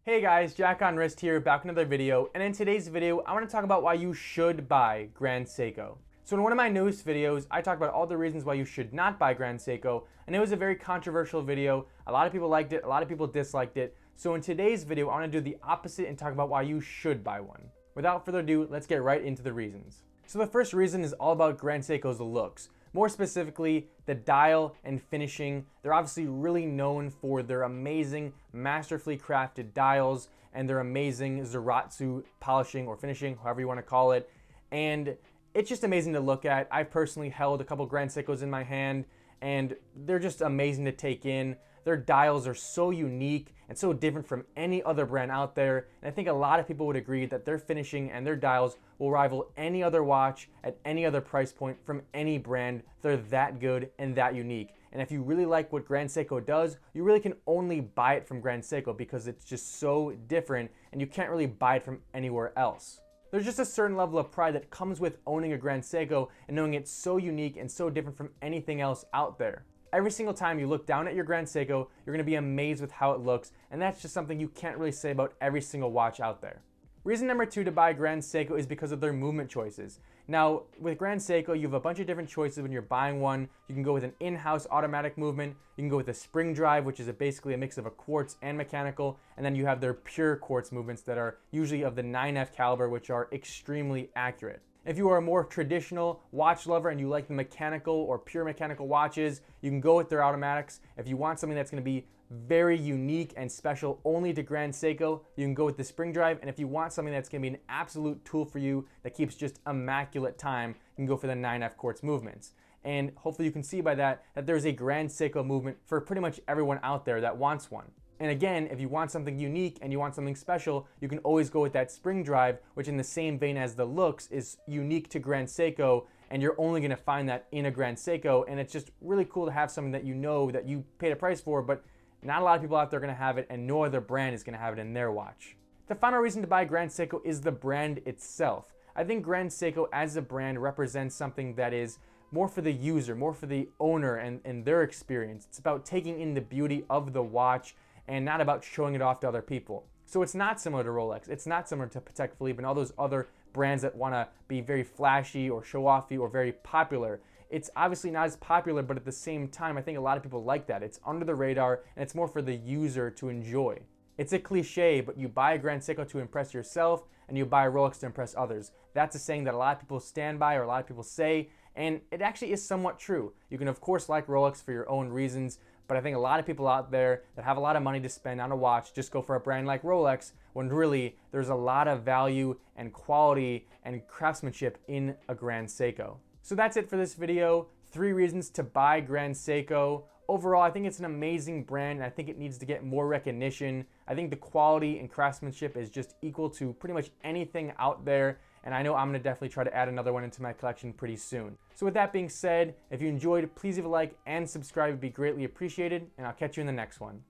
Hey guys, Jack on Wrist here, back with another video, and in today's video, I want to talk about why you should buy Grand Seiko. So in one of my newest videos, I talked about all the reasons why you should not buy Grand Seiko, and it was a very controversial video. A lot of people liked it, a lot of people disliked it. So in today's video, I want to do the opposite and talk about why you should buy one. Without further ado, let's get right into the reasons. So the first reason is all about Grand Seiko's looks. More specifically, the dial and finishing. They're obviously really known for their amazing, masterfully crafted dials and their amazing zaratsu polishing or finishing, however you want to call it. And it's just amazing to look at. I've personally held a couple Grand Seikos in my hand, and they're just amazing to take in. Their dials are so unique and so different from any other brand out there, and I think a lot of people would agree that their finishing and their dials will rival any other watch at any other price point from any brand. They're that good and that unique. And if you really like what Grand Seiko does, you really can only buy it from Grand Seiko because it's just so different and you can't really buy it from anywhere else. There's just a certain level of pride that comes with owning a Grand Seiko and knowing it's so unique and so different from anything else out there. Every single time you look down at your Grand Seiko, you're going to be amazed with how it looks, and that's just something you can't really say about every single watch out there. Reason number 2 to buy Grand Seiko is because of their movement choices. Now, with Grand Seiko, you have a bunch of different choices when you're buying one. You can go with an in-house automatic movement, you can go with a spring drive, which is basically a mix of a quartz and mechanical, and then you have their pure quartz movements that are usually of the 9F caliber, which are extremely accurate. If you are a more traditional watch lover and you like the mechanical or pure mechanical watches, you can go with their automatics. If you want something that's going to be very unique and special only to Grand Seiko, you can go with the spring drive. And if you want something that's going to be an absolute tool for you that keeps just immaculate time, you can go for the 9F quartz movements. And hopefully you can see by that there's a Grand Seiko movement for pretty much everyone out there that wants one. And again, if you want something unique and you want something special, you can always go with that spring drive, which in the same vein as the looks is unique to Grand Seiko, and you're only going to find that in a Grand Seiko. And it's just really cool to have something that you know that you paid a price for, but not a lot of people out there are going to have it, and no other brand is going to have it in their watch. The final reason to buy Grand Seiko is the brand itself. I think Grand Seiko as a brand represents something that is more for the user, more for the owner and their experience. It's about taking in the beauty of the watch and not about showing it off to other people. So it's not similar to Rolex, it's not similar to Patek Philippe and all those other brands that want to be very flashy or show-offy or very popular. It's obviously not as popular, but at the same time, I think a lot of people like that. It's under the radar, and it's more for the user to enjoy. It's a cliche, but you buy a Grand Seiko to impress yourself, and you buy a Rolex to impress others. That's a saying that a lot of people stand by, or a lot of people say, and it actually is somewhat true. You can of course like Rolex for your own reasons, but I think a lot of people out there that have a lot of money to spend on a watch just go for a brand like Rolex, when really there's a lot of value and quality and craftsmanship in a Grand Seiko. So that's it for this video. 3 reasons to buy Grand Seiko. Overall, I think it's an amazing brand, and I think it needs to get more recognition. I think the quality and craftsmanship is just equal to pretty much anything out there, and I know I'm going to definitely try to add another one into my collection pretty soon. So with that being said, if you enjoyed, please leave a like and subscribe. It would be greatly appreciated, and I'll catch you in the next one.